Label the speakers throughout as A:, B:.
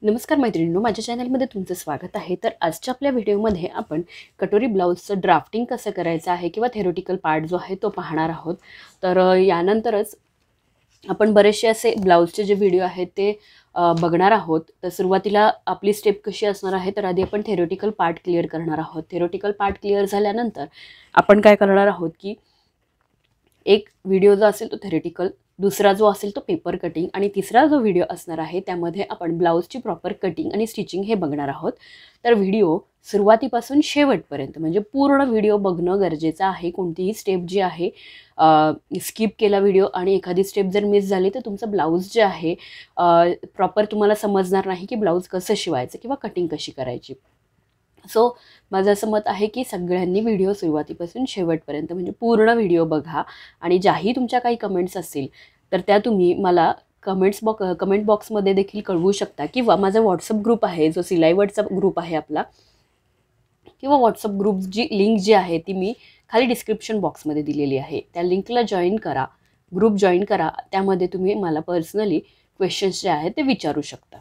A: नमस्कार मैत्रिणींनो, माझ्या चॅनलमध्ये तुमचं स्वागत आहे। तर आजच्या आपल्या व्हिडिओमध्ये आपण कटोरी ब्लाउजचं ड्राफ्टिंग कसं करायचं आहे किंवा थेरोटिकल पार्ट जो आहे तो पाहणार आहोत। तर यानंतरच आपण बरेचसे असे ब्लाउजचे जे व्हिडिओ आहेत ते बघणार आहोत। तर सुरुवातीला आपली स्टेप कशी असणार आहे, तर आधी आपण थेरोटिकल पार्ट क्लिअर करणार आहोत। थेरोटिकल पार्ट क्लिअर झाल्यानंतर आपण काय करणार आहोत की एक व्हिडिओ जो असेल तो थेरोटिकल, दुसरा जो असेल तो पेपर कटिंग आणि तिसरा जो व्हिडिओ असणार आहे त्यामध्ये आपण ब्लाउजची प्रॉपर कटिंग आणि स्टिचिंग हे बघणार आहोत। तर व्हिडिओ सुरुवातीपासून शेवटपर्यंत म्हणजे पूर्ण व्हिडिओ बघणं गरजेचं आहे। कोणतीही स्टेप जी आहे स्किप केला व्हिडिओ आणि एखादी स्टेप जर मिस झाली तर तुमचं ब्लाउज जे आहे प्रॉपर तुम्हाला समजणार नाही की ब्लाउज कसं शिवायचं किंवा कटिंग कशी करायची। सो माझं असं मत आहे की सगळ्यांनी व्हिडिओ सुरुवातीपासून शेवटपर्यंत म्हणजे पूर्ण व्हिडिओ बघा आणि ज्याही तुमच्या काही कमेंट्स असतील तर त्या तुम्ही मला कमेंट बॉक्समध्ये देखील कळवू शकता किंवा माझा व्हॉट्सअप ग्रुप आहे जो सिलाईवरचा ग्रुप आहे आपला, किंवा व्हॉट्सअप ग्रुप जी लिंक जी आहे ती मी खाली डिस्क्रिप्शन बॉक्समध्ये दिलेली आहे। त्या लिंकला जॉईन करा, ग्रुप जॉईन करा, त्यामध्ये तुम्ही मला पर्सनली क्वेश्चन्स जे आहेत ते विचारू शकता।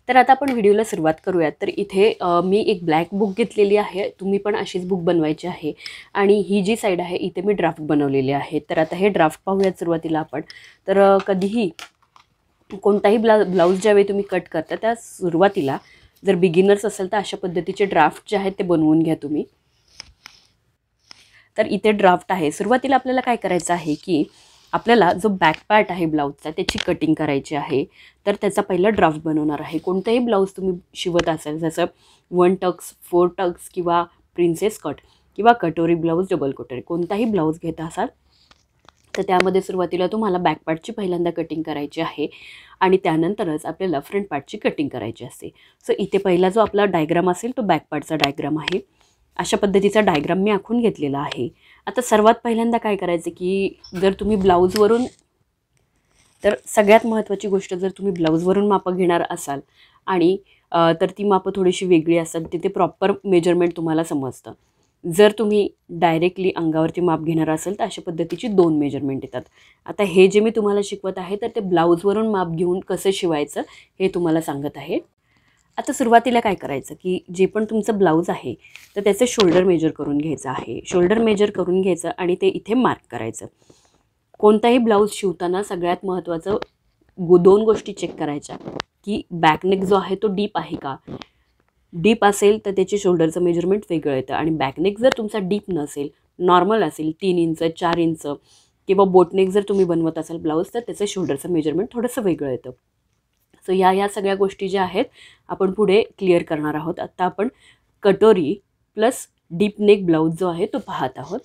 A: तर आता आपण व्हिडिओला सुरुवात करूयात। तर इथे मी एक ब्लॅक बुक घेतलेली आहे, तुम्ही पण अशीच बुक बनवायची आहे आणि ही जी साईड आहे इथे मी ड्राफ्ट बनवलेली आहे। तर आता हे ड्राफ्ट पाहूयात सुरुवातीला आपण। तर कधीही कोणताही ब्लाऊज ज्यावेळी तुम्ही कट करता त्या सुरुवातीला जर बिगिनर्स असेल तर अशा पद्धतीचे ड्राफ्ट जे आहेत ते बनवून घ्या तुम्ही। तर इथे ड्राफ्ट आहे। सुरुवातीला आपल्याला काय करायचं आहे की आपल्याला जो बॅक पार्ट आहे ब्लाउजचा त्याची कटिंग करायची आहे। तर त्याचा पहिला ड्राफ्ट बनवणार आहे। कोणताही ब्लाउज तुम्ही शिवत असाल, जसं 1 टक्स, 4 टक्स किंवा प्रिन्सेस कट किंवा कटोरी ब्लाउज, डबल कटोरी, कोणताही ब्लाउज घेत असाल तर त्यामध्ये सुरुवातीला तुम्हाला बॅक पार्टची पहिल्यांदा कटिंग करायची आहे आणि त्यानंतरच आपल्याला फ्रंट पार्टची कटिंग करायची असते। सो इथे पहिला जो आपला डायग्राम असेल तो बॅक पार्टचा डायग्राम आहे। अशा पद्धतीचा डायग्राम मी आखून घेतलेला आहे। आता सर्वात पहिल्यांदा काय करायचं की जर तुम्ही ब्लाऊजवरून, तर सगळ्यात महत्त्वाची गोष्ट, जर तुम्ही ब्लाऊजवरून मापं घेणार असाल आणि तर ती मापं थोडीशी वेगळी असतात, तिथे प्रॉपर मेजरमेंट तुम्हाला समजतं। जर तुम्ही डायरेक्टली अंगावरती माप घेणार असाल तर अशा पद्धतीची 2 मेजरमेंट येतात। आता हे जे मी तुम्हाला शिकवत आहे तर ते ब्लाऊजवरून माप घेऊन कसं शिवायचं हे तुम्हाला सांगत आहे। आता सुरुवातीला काय करायचं की जे पण तुमचं ब्लाऊज आहे तर त्याचे शोल्डर मेजर करून घ्यायचं आहे। शोल्डर मेजर करून घ्यायचं आणि ते इथे मार्क करायचं। कोणताही ब्लाऊज शिवताना सगळ्यात महत्त्वाचं 2 गोष्टी चेक करायच्या की बॅकनेक जो आहे तो डीप आहे का। डीप असेल तर त्याचे शोल्डरचं मेजरमेंट वेगळं येतं आणि बॅकनेक जर तुमचा डीप नसेल, नॉर्मल असेल 3 इंच, 4 इंच किंवा बोटनेक जर तुम्ही बनवत असाल ब्लाऊज तर त्याचं शोल्डरचं मेजरमेंट थोडंसं वेगळं येतं। सो ह्या सगळ्या गोष्टी ज्या आहेत आपण पुढे क्लिअर करणार आहोत। आता आपण कटोरी प्लस डीप नेक ब्लाऊज जो आहे तो पाहत आहोत।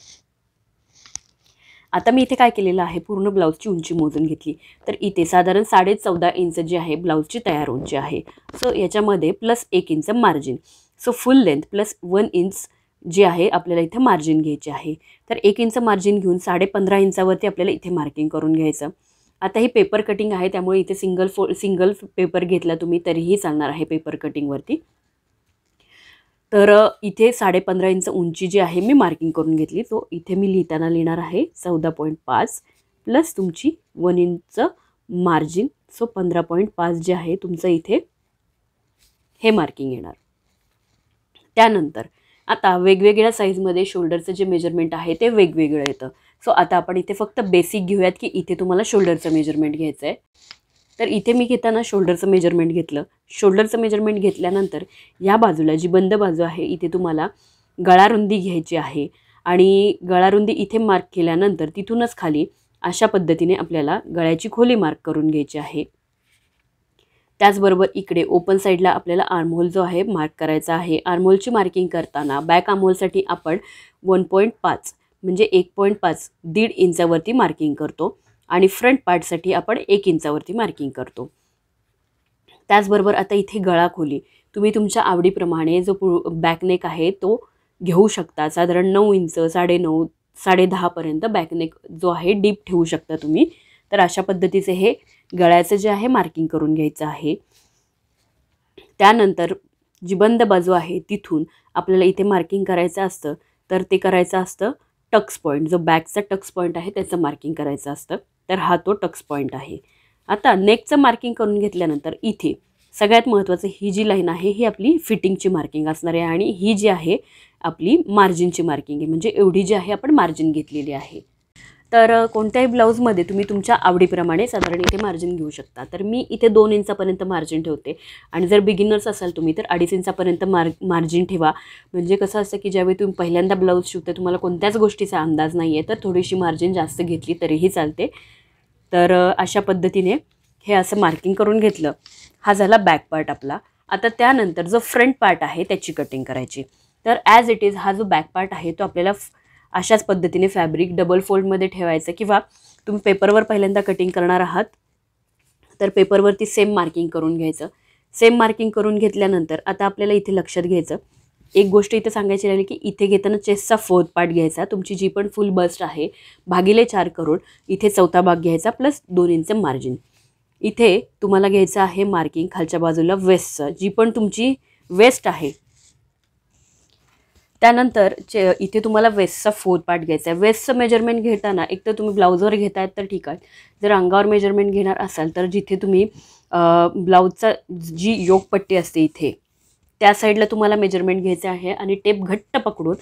A: आता मी इथे काय केलेलं आहे, पूर्ण ब्लाऊजची उंची मोजून घेतली। तर इथे साधारण 14.5 इंच जी आहे ब्लाऊजची तयार उंची आहे। सो याच्यामध्ये plus 1 inch margin, so full length plus 1 inch जी आहे आपल्याला इथे मार्जिन घ्यायची आहे। तर 1 इंच मार्जिन घेऊन 15.5 इंचावरती आपल्याला इथे मार्किंग करून घ्यायचं। आता ही पेपर कटिंग आहे त्यामुळे इथे सिंगल पेपर घेतला तुम्ही तरीही चालणार आहे पेपर कटिंगवरती। तर इथे 15.5 इंच उंची जी आहे मी मार्किंग करून घेतली। तो इथे मी लिहिताना लिहिणार आहे 14.5 प्लस तुमची 1 इंच मार्जिन, सो 15.5 जे आहे तुमचं इथे हे मार्किंग येणार। त्यानंतर आता वेगवेगळ्या साईजमध्ये शोल्डरचं जे मेजरमेंट आहे ते वेगवेगळं येतं। सो आता आपण इथे फक्त बेसिक घेऊयात की इथे तुम्हाला शोल्डरचं मेजरमेंट घ्यायचं आहे। तर इथे मी घेताना शोल्डरचं मेजरमेंट घेतलं। शोल्डरचं मेजरमेंट घेतल्यानंतर या बाजूला जी बंद बाजू आहे इथे तुम्हाला गळारुंदी घ्यायची आहे आणि गळारुंदी इथे मार्क केल्यानंतर तिथूनच खाली अशा पद्धतीने आपल्याला गळ्याची खोली मार्क करून घ्यायची आहे। त्याचबरोबर इकडे ओपन साईडला आपल्याला आर्महोल जो आहे मार्क करायचा आहे। आर्महोलची मार्किंग करताना बॅक आर्महोलसाठी आपण 1.5 म्हणजे 1.5 1.5 इंचावरती मार्किंग करतो आणि फ्रंट पार्टसाठी आपण 1 इंचावरती मार्किंग करतो। त्याचबरोबर आता इथे गळा खोली तुम्ही तुमच्या आवडीप्रमाणे जो बॅकनेक आहे तो घेऊ शकता। साधारण 9 इंच, 9.5, 10.5 पर्यंत बॅकनेक जो आहे डीप ठेवू शकता तुम्ही। तर अशा पद्धतीचे हे गळ्याचं जे आहे मार्किंग करून घ्यायचं आहे। त्यानंतर जी बंद बाजू आहे तिथून आपल्याला इथे मार्किंग करायचं असतं, तर ते करायचं असतं टक्स पॉईंट, जो बॅकचा टक्स पॉईंट आहे त्याचं मार्किंग करायचं असतं। तर हा तो टक्स पॉईंट आहे। आता नेकचं मार्किंग करून घेतल्यानंतर इथे सगळ्यात महत्त्वाचं ही जी लाईन आहे ही आपली फिटिंगची मार्किंग असणार आहे आणि ही जी आहे आपली मार्जिनची मार्किंग आहे, म्हणजे एवढी जी आहे आपण मार्जिन घेतलेली आहे. तर कोणत्याही ब्लाऊजमध्ये तुम्ही तुमच्या आवडीप्रमाणे साधारण इथे मार्जिन घेऊ शकता. तर मी इथे 2 इंचापर्यंत मार्जिन ठेवते आणि जर बिगिनर्स असाल तुम्ही तर 2.5 इंचापर्यंत मार्जिन ठेवा. म्हणजे कसं असतं की ज्यावेळी तुम्ही पहिल्यांदा ब्लाऊज शिवता तुम्हाला कोणत्याच गोष्टीचा अंदाज नाही आहे तर थोडीशी मार्जिन जास्त घेतली तरीही चालते. तर अशा पद्धतीने हे असं मार्किंग करून घेतलं. हा झाला बॅक पार्ट आपला. आता त्यानंतर जो फ्रंट पार्ट आहे त्याची कटिंग करायची. तर ॲज इट इज हा जो बॅक पार्ट आहे तो आपल्याला अशाच पद्धतीने फॅब्रिक डबल फोल्डमध्ये ठेवायचं किंवा तुम्ही पेपरवर पहिल्यांदा कटिंग करणार आहात तर पेपरवरती सेम मार्किंग करून घ्यायचं. सेम मार्किंग करून घेतल्यानंतर आता आपल्याला इथे लक्षात घ्यायचं, एक गोष्ट इथे सांगायची राहिली की इथे घेताना चेस्टचा 4th पार्ट घ्यायचा. तुमची जी पण फुल बस्ट आहे भागिले 4 करून इथे 4था भाग घ्यायचा प्लस 2 इंच मार्जिन. इथे तुम्हाला घ्यायचं आहे मार्किंग खालच्या बाजूला वेस्टचं, जी पण तुमची वेस्ट आहे त्यानंतर इथे तुम्हाला वेस्टचा 4th पार्ट घ्यायचा आहे. वेस्टचं मेजरमेंट घेताना एक तर तुम्ही ब्लाऊजवर घेतायत तर ठीक आहे, जर अंगावर मेजरमेंट घेणार असाल तर जिथे तुम्ही ब्लाऊजचा जी योगपट्टी असते इथे त्या साईडला तुम्हाला मेजरमेंट घ्यायचं आहे आणि टेप घट्ट पकडून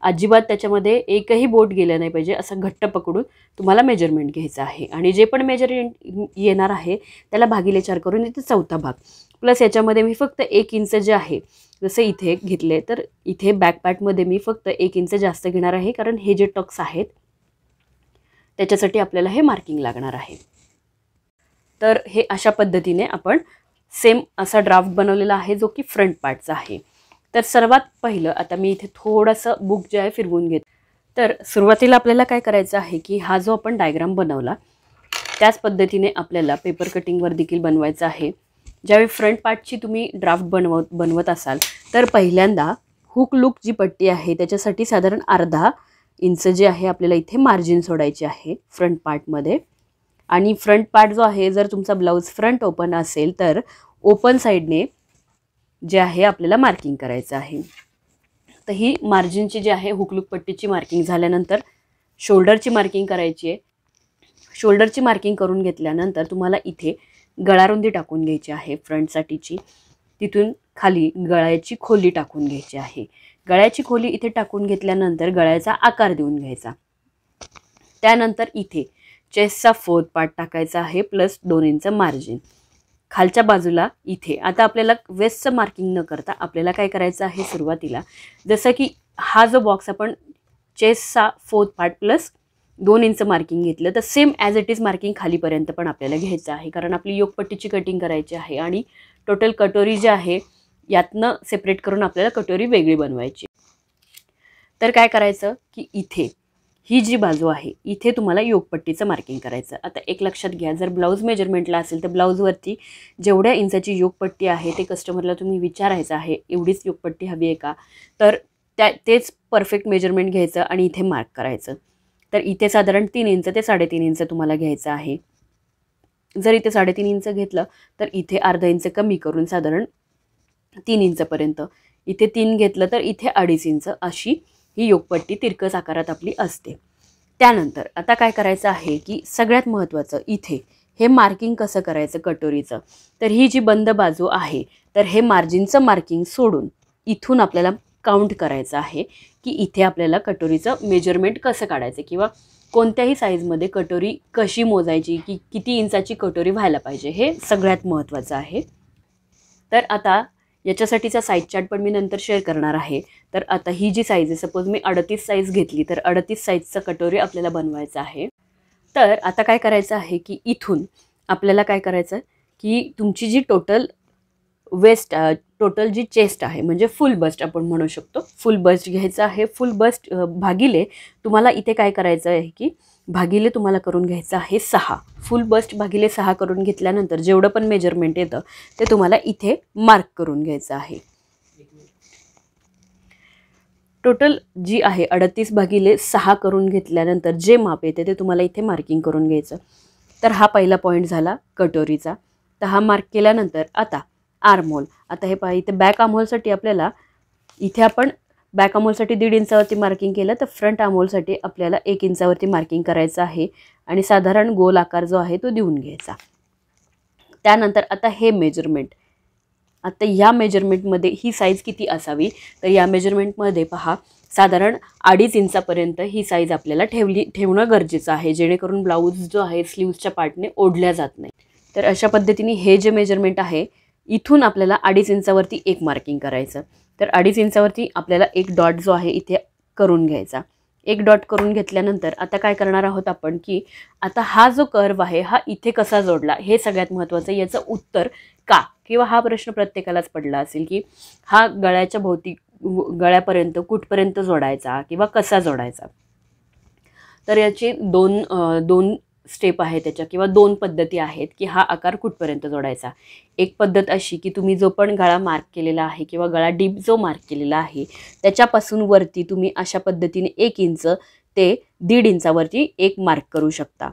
A: अजिबात त्याच्यामध्ये एकही बोट गेलं नाही पाहिजे असं घट्ट पकडून तुम्हाला मेजरमेंट घ्यायचं आहे. आणि जे पण मेजरमेंट येणार आहे त्याला भागिले 4 करून इथे 4था भाग प्लस याच्यामध्ये मी फक्त 1 इंच जे आहे जसं इथे घेतले तर इथे बॅक पार्टमध्ये मी फक्त 1 इंच जास्त घेणार आहे कारण हे जे टक्स आहेत त्याच्यासाठी आपल्याला हे मार्किंग लागणार आहे. तर हे अशा पद्धतीने आपण सेम असा ड्राफ्ट बनवलेला आहे जो की फ्रंट पार्टचा आहे. तर सर्वात पहिलं आता मी इथे थोडंसं बुक जे आहे फिरवून घेत. तर सुरुवातीला आपल्याला काय करायचं आहे की हा जो आपण डायग्राम बनवला त्याच पद्धतीने आपल्याला पेपर कटिंगवर देखील बनवायचा आहे. ज्यावेळी फ्रंट पार्टची तुम्ही ड्राफ्ट बनवत असाल तर पहिल्यांदा हुक लूक जी पट्टी आहे त्याच्यासाठी साधारण अर्धा इंच जे आहे आपल्याला इथे मार्जिन सोडायची आहे फ्रंट पार्टमध्ये. आणि फ्रंट पार्ट जो आहे जर तुमचा ब्लाऊज फ्रंट ओपन असेल तर ओपन साईडने जे आहे आपल्याला मार्किंग करायचं आहे. तर ही मार्जिनची जी आहे हुकलूक पट्टीची मार्किंग झाल्यानंतर शोल्डरची मार्किंग करायची आहे. शोल्डरची मार्किंग करून घेतल्यानंतर तुम्हाला इथे गळारुंदी टाकून घ्यायची आहे फ्रंटसाठीची. तिथून खाली गळ्याची खोली टाकून घ्यायची आहे. गळ्याची खोली इथे टाकून घेतल्यानंतर गळ्याचा आकार देऊन घ्यायचा. त्यानंतर इथे चेस्टचा 4th पार्ट टाकायचा आहे प्लस 2 इंच मार्जिन. खालच्या बाजूला इथे आता आपल्याला वेस्टचं मार्किंग न करता आपल्याला काय करायचं आहे सुरुवातीला जसं की हा जो बॉक्स आपण चेस्टचा 4th part plus 2 inch marking घेतलं तर same as it is marking खालीपर्यंत पण आपल्याला घ्यायचं आहे कारण आपली योगपट्टीची कटिंग करायची आहे आणि टोटल कटोरी जी आहे यातनं सेपरेट करून आपल्याला कटोरी वेगळी बनवायची. तर काय करायचं की इथे ही जी बाजू आहे इथे तुम्हाला योगपट्टीचं मार्किंग करायचं. आता एक लक्षात घ्या, जर ब्लाऊज मेजरमेंटला असेल तर ब्लाऊजवरती जेवढ्या इंचाची योगपट्टी आहे ते कस्टमरला तुम्ही विचारायचं आहे एवढीच योगपट्टी हवी आहे का, तर तेच परफेक्ट मेजरमेंट घ्यायचं आणि इथे मार्क करायचं. तर इथे साधारण 3 इंच ते 3.5 इंच तुम्हाला घ्यायचं आहे. जर इथे 3.5 इंच घेतलं तर इथे अर्धा इंच कमी करून साधारण 3 इंचपर्यंत, इथे 3 घेतलं तर इथे 2.5 इंच अशी ही योगपट्टी तिरकस आकारात आपली असते. त्यानंतर आता काय करायचं आहे की सगळ्यात महत्त्वाचं इथे हे मार्किंग कसं करायचं कटोरीचं. तर ही जी बंद बाजू आहे तर हे मार्जिनचं मार्किंग सोडून इथून आपल्याला काउंट करायचं आहे की इथे आपल्याला कटोरीचं मेजरमेंट कसं काढायचं किंवा कोणत्याही साईजमध्ये कटोरी कशी मोजायची की किती इंचाची कटोरी व्हायला पाहिजे हे सगळ्यात महत्त्वाचं आहे. तर आता याच्यासाठीचा साईज चार्ट पण मी नंतर शेअर करणार आहे. तर आता ही जी साईज आहे सपोज मी 38 साईज घेतली तर 38 साईजचं कटोरी आपल्याला बनवायचं आहे. तर आता काय करायचं आहे की इथून आपल्याला काय करायचं की तुमची जी टोटल जी चेस्ट आहे म्हणजे फुल बस्ट आपण म्हणू शकतो, फुल बस्ट घ्यायचं आहे. फुल बस्ट भागिले तुम्हाला इथे काय करायचं आहे की भागिले तुम्हाला करून घ्यायचं आहे 6. फुल बस्ट भागिले 6 करून घेतल्यानंतर जेवढं पण मेजरमेंट येतं ते तुम्हाला इथे मार्क करून घ्यायचं आहे. टोटल जी आहे 38 भागिले 6 करून घेतल्यानंतर जे माप येते ते तुम्हाला इथे मार्किंग करून घ्यायचं. तर हा पहिला पॉईंट झाला कटोरीचा. तर हा मार्क केल्यानंतर आता आर्महोल. आता हे पहा इथे बॅक आर्महोलसाठी आपल्याला इथे आपण बॅक आर्महोलसाठी 1.5 इंचावरती मार्किंग केलं तर फ्रंट आर्महोलसाठी आपल्याला 1 इंचावरती मार्किंग करायचं आहे आणि साधारण गोल आकार जो आहे तो देऊन घ्यायचा. त्यानंतर आता हे मेजरमेंट, आता या मेजरमेंटमध्ये ही साईज किती असावी, तर या मेजरमेंटमध्ये पहा साधारण 2.5 इंचापर्यंत ही साईज आपल्याला ठेवणं गरजेचं आहे, जेणेकरून ब्लाऊज जो आहे स्लीव्सच्या पार्टने ओढल्या जात नाही. तर अशा पद्धतीने हे जे मेजरमेंट आहे इथून आपल्याला 2.5 इंचावरती एक मार्किंग करायचं. तर 2.5 इंचावरती आपल्याला एक डॉट जो आहे इथे करून घ्यायचा. एक डॉट करून घेतल्यानंतर आता काय करणार आहोत आपण की आता हा जो कर्व आहे हा इथे कसा जोडला हे सगळ्यात महत्त्वाचं. याचं उत्तर का, किंवा हा प्रश्न प्रत्येकालाच पडला असेल की हा गळ्याच्या भोवती गळ्यापर्यंत कुठपर्यंत जोडायचा किंवा कसा जोडायचा. तर याचे दोन स्टेप आहे त्याच्या, किंवा 2 पद्धती आहेत की हा आकार कुठपर्यंत जोडायचा. एक पद्धत अशी की तुम्ही जो पण गळा मार्क केलेला आहे किंवा गळा डीप जो मार्क केलेला आहे त्याच्यापासून वरती तुम्ही अशा पद्धतीने 1 इंच ते 1.5 इंचावरती एक मार्क करू शकता.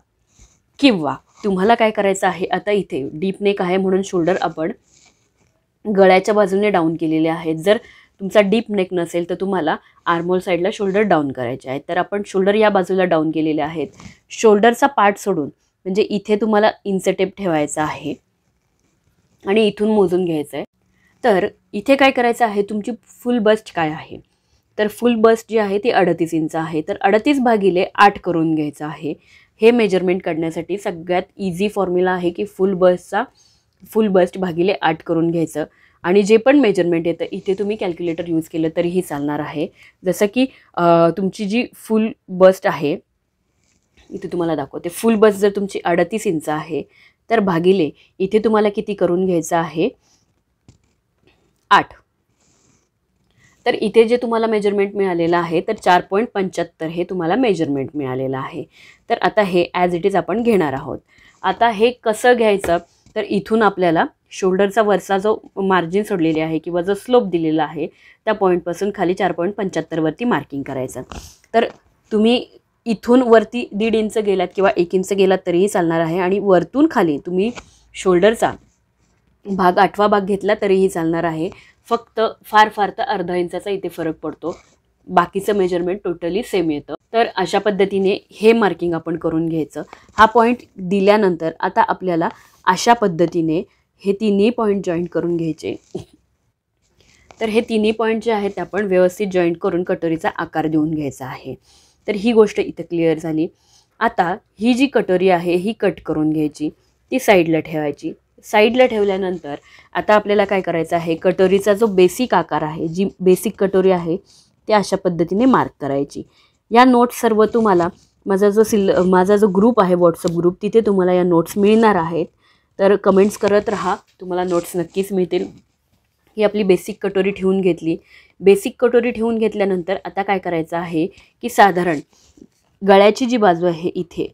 A: किंवा तुम्हाला काय करायचं आहे, आता इथे डीप नेक आहे म्हणून शोल्डर आपण गळ्याच्या बाजूने डाऊन केलेले आहेत. जर तुमचा डीप नेक नसेल तर तुम्हाला आर्महोल साईडला शोल्डर डाऊन करायचे आहेत. तर आपण शोल्डर या बाजूला डाऊन केलेले आहेत. शोल्डरचा पार्ट सोडून म्हणजे इथे तुम्हाला इंच टेप ठेवायचा आहे आणि इथून मोजून घ्यायचं आहे. तर इथे काय करायचं आहे, तुमची फुल बस्ट काय आहे, तर फुल बस्ट जी आहे ती 38 इंच आहे. तर 38/8 करून घ्यायचं आहे. हे मेजरमेंट काढण्यासाठी सगळ्यात इझी फॉर्म्युला आहे की फुल बस्ट भागिले 8 करून घ्यायचं. आणि जे पण मेजरमेंट येतं इथे तुम्ही कॅल्क्युलेटर यूज केलं तरीही चालणार आहे. जसं की तुमची जी फुल बस्ट आहे इथे तुम्हाला दाखवते. फुल बस्ट जर तुमची 38 इंच आहे तर भागिले इथे तुम्हाला किती करून घ्यायचं आहे, 8. तर इथे जे तुम्हाला मेजरमेंट मिळालेलं आहे तर 4.75 हे तुम्हाला मेजरमेंट मिळालेलं आहे. तर आता हे ॲज इट इज आपण घेणार आहोत. आता हे कसं घ्यायचं, तर इथून आपल्याला शोल्डरचा वरचा जो मार्जिन सोडलेली आहे किंवा जो स्लोप दिलेला आहे त्या पॉईंटपासून खाली 4.75 वरती मार्किंग करायचं. तर तुम्ही इथून वरती 1.5 इंच गेलात किंवा 1 इंच गेलात तरीही चालणार आहे. आणि वरतून खाली तुम्ही शोल्डरचा भाग 8वा भाग घेतला तरीही चालणार आहे. फक्त फार तर अर्धा इंचाचा इथे फरक पडतो, बाकीचं मेजरमेंट टोटली सेम येतं. तर अशा पद्धतीने हे मार्किंग आपण करून घ्यायचं. हा पॉईंट दिल्यानंतर आता आपल्याला अशा पद्धतीने हे तिन्ही पॉईंट जॉईंट करून घ्यायचे. तर हे तिन्ही पॉईंट जे आहेत आपण व्यवस्थित जॉईंट करून कटोरीचा आकार देऊन घ्यायचा आहे. तर ही गोष्ट इथे क्लिअर झाली. आता ही जी कटोरी आहे ही कट करून घ्यायची, ती साईडला ठेवायची. साईडला ठेवल्यानंतर आता आपल्याला काय करायचं आहे, कटोरीचा जो बेसिक आकार आहे, जी बेसिक कटोरी आहे ती अशा पद्धतीने मार्क करायची. या नोट्स सर्व तुम्हाला माझा जो ग्रुप आहे व्हॉट्सअप ग्रुप, तिथे तुम्हाला या नोट्स मिळणार आहेत. तर कमेंट्स करत राहा, तुम्हाला नोट्स नक्कीच मिळतील. ही आपली बेसिक कटोरी ठेवून घेतली. बेसिक कटोरी ठेवून घेतल्यानंतर आता काय करायचं आहे की साधारण गळ्याची जी बाजू आहे इथे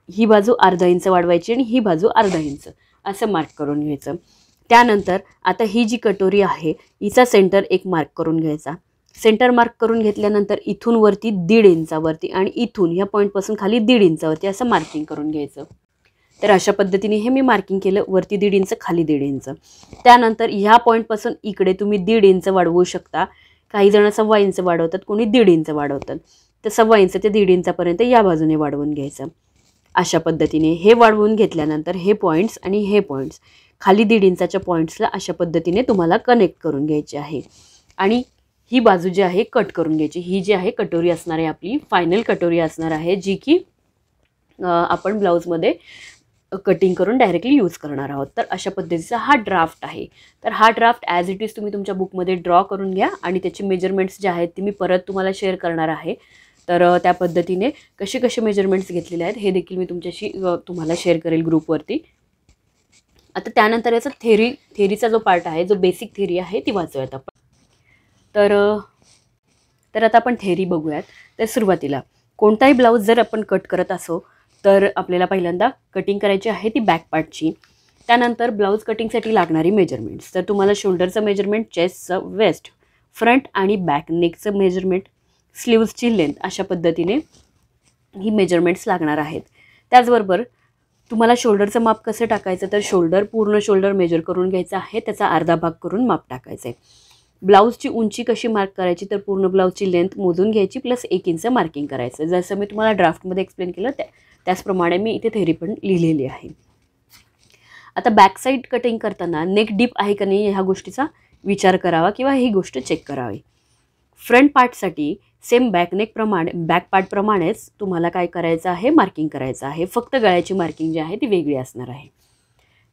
A: ही बाजू अर्धा इंच वाढवायची आणि ही बाजू अर्धा इंच असं मार्क करून घ्यायचं. त्यानंतर आता ही जी कटोरी आहे हिचा सेंटर एक मार्क करून घ्यायचा. सेंटर मार्क करून घेतल्यानंतर इथून वरती 1.5 इंचावरती आणि इथून ह्या पॉईंटपासून खाली 1.5 इंचावरती असं मार्किंग करून घ्यायचं. तर अशा पद्धतीने हे मी मार्किंग केलं, वरती 1.5 इंच खाली 1.5 इंच. त्यानंतर ह्या पॉईंटपासून इकडे तुम्ही 1.5 इंच वाढवू शकता. काही जण 1.25 इंच वाढवतात, कोणी 1.5 इंच वाढवतात. तर 1.25 इंच ते 1.5 इंचापर्यंत या बाजूने वाढवून घ्यायचं. अशा पद्धतीने हे वाढवून घेतल्यानंतर हे पॉईंट्स आणि हे पॉईंट्स खाली 1.5 इंचाच्या पॉईंट्सला अशा पद्धतीने तुम्हाला कनेक्ट करून घ्यायचे आहे. आणि ही बाजू जी आहे कट करून घ्यायची. ही जी आहे कटोरी असणार आहे, आपली फायनल कटोरी असणार आहे, जी की आपण ब्लाऊजमध्ये कटिंग करून डायरेक्टली यूज करणार आहोत. तर अशा पद्धतीचा हा ड्राफ्ट आहे. तर हा ड्राफ्ट ॲज इट इज तुम्ही तुमच्या बुकमध्ये ड्रॉ करून घ्या आणि त्याची मेजरमेंट्स जे आहेत ते मी परत तुम्हाला शेअर करणार आहे. तर त्या पद्धतीने कसे मेजरमेंट्स घेतलेले आहेत हे देखील मी तुम्हाला शेअर करेल ग्रुपवरती. आता त्यानंतर याचा थेरीचा जो पार्ट आहे, जो बेसिक थेरी आहे ती वाचूयात आपण. तर आता आपण थेरी बघूयात. तर सुरुवातीला कोणताही ब्लाऊज जर आपण कट करत असो तर आपल्याला पहिल्यांदा कटिंग करायची आहे ती बॅक पार्टची. त्यानंतर ब्लाऊज कटिंगसाठी लागणारी मेजरमेंट्स. तर तुम्हाला शोल्डरचं मेजरमेंट, चेस्टचं, वेस्ट, फ्रंट आणि बॅक नेकचं मेजरमेंट, स्लीव्सची लेंथ, अशा पद्धतीने ही मेजरमेंट्स लागणार आहेत. त्याचबरोबर तुम्हाला शोल्डरचं माप कसं टाकायचं, तर पूर्ण शोल्डर मेजर करून घ्यायचं आहे, त्याचा अर्धा भाग करून माप टाकायचं आहे. ब्लाऊजची उंची कशी मार्क करायची, तर पूर्ण ब्लाऊजची लेंथ मोजून घ्यायची प्लस 1 इंच मार्किंग करायचं. जसं मी तुम्हाला ड्राफ्टमध्ये एक्सप्लेन केलं त्याचप्रमाणे मी इथे थेरी पण लिहिलेली आहे. आता बॅक साईड कटिंग करताना नेक डीप आहे का नाही ह्या गोष्टीचा विचार करावा किंवा ही गोष्ट चेक करावी. फ्रंट पार्टसाठी सेम बॅक पार्टप्रमाणेच तुम्हाला काय करायचं आहे, मार्किंग करायचं आहे. फक्त गळ्याची मार्किंग जी आहे ती वेगळी असणार आहे.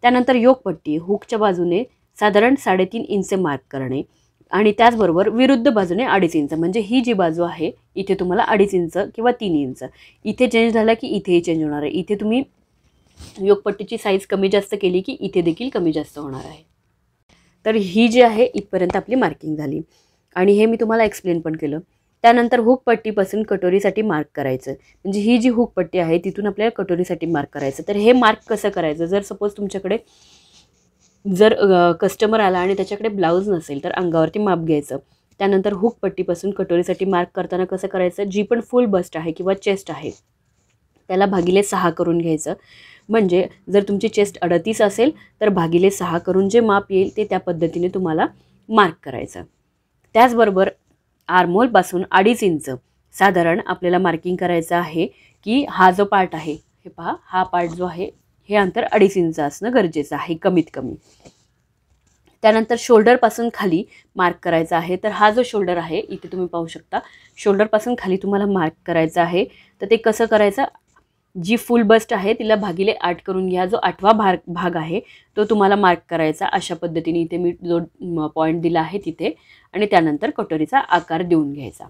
A: त्यानंतर योकपट्टी हुकच्या बाजूने साधारण 3.5 इंच मार्क करणे आणि त्याचबरोबर विरुद्ध बाजूने 2.5 इंच, म्हणजे ही जी बाजू आहे इथे तुम्हाला 2.5 इंच किंवा 3 इंच इथे चेंज झाला की इथेही चेंज होणार आहे. इथे तुम्ही योकपट्टीची साईज कमी जास्त केली की इथे देखील कमी जास्त होणार आहे. तर ही जी आहे इथपर्यंत आपली मार्किंग झाली आणि हे मी तुम्हाला एक्सप्लेन पण केलं. त्यानंतर हुक पट्टीपासून कटोरीसाठी मार्क करायचं, म्हणजे ही जी हुक पट्टी आहे तिथून आपल्याला कटोरीसाठी मार्क करायचं. तर हे मार्क कसं करायचं, जर सपोज तुमच्याकडे जर कस्टमर आला आणि त्याच्याकडे ब्लाऊज नसेल तर अंगावरती माप घ्यायचं. त्यानंतर हुक पट्टीपासून कटोरीसाठी मार्क करताना कसं करायचं, जी पण फुल बस्ट आहे किंवा चेस्ट आहे त्याला भागिले 6 करून घ्यायचं. म्हणजे जर तुमची चेस्ट 38 असेल तर भागिले 6 करून जे माप येईल ते त्या पद्धतीने तुम्हाला मार्क करायचं. त्याचबरोबर आर्महोलपासून 2.5 इंच साधारण आपल्याला मार्किंग करायचं आहे की हा जो पार्ट आहे, हे पहा, हा पार्ट जो आहे हे अंतर 2.5 इंच असणं गरजेचं आहे कमीत कमी. त्यानंतर शोल्डरपासून खाली मार्क करायचा आहे. तर हा जो शोल्डर आहे इथे तुम्ही पाहू शकता, शोल्डरपासून खाली तुम्हाला मार्क करायचं आहे. तर ते कसं करायचं, जी फुल बस्ट आहे तिला भागिले 8 करून घ्या. जो 8वा भाग आहे तो तुम्हाला मार्क करायचा. अशा पद्धतीने इथे मी जो पॉईंट दिला आहे तिथे, आणि त्यानंतर कटोरीचा आकार देऊन घ्यायचा.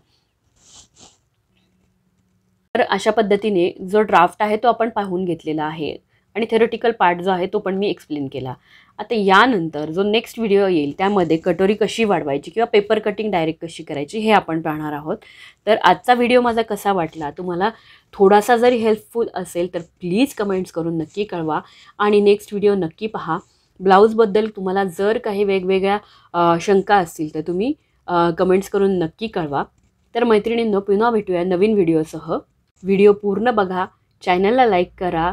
A: तर अशा पद्धतीने जो ड्राफ्ट आहे तो आपण पाहून घेतलेला आहे आणि थेरोटिकल पार्ट जो आहे तो पण मी एक्सप्लेन केला. आता यानंतर जो नेक्स्ट व्हिडिओ येईल त्यामध्ये कटोरी कशी वाढवायची किंवा पेपर कटिंग डायरेक्ट कशी करायची हे आपण पाहणार आहोत. तर आजचा व्हिडिओ माझा कसा वाटला, तुम्हाला थोडासा जरी हेल्पफुल असेल तर प्लीज कमेंट्स करून नक्की कळवा आणि नेक्स्ट व्हिडिओ नक्की पहा. ब्लाऊजबद्दल तुम्हाला जर काही वेगवेगळ्या शंका असतील तर तुम्ही कमेंट्स करून नक्की कळवा. तर मैत्रिणींनो, पुन्हा भेटूया नवीन व्हिडिओसह. व्हिडिओ पूर्ण बघा, चॅनलला लाईक करा,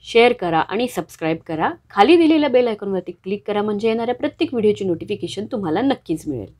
A: शेअर करा आणि सबस्क्राईब करा. खाली दिलेल्या बेल आयकॉनवरती क्लिक करा, म्हणजे येणाऱ्या प्रत्येक व्हिडिओची नोटिफिकेशन तुम्हाला नक्कीच मिळेल.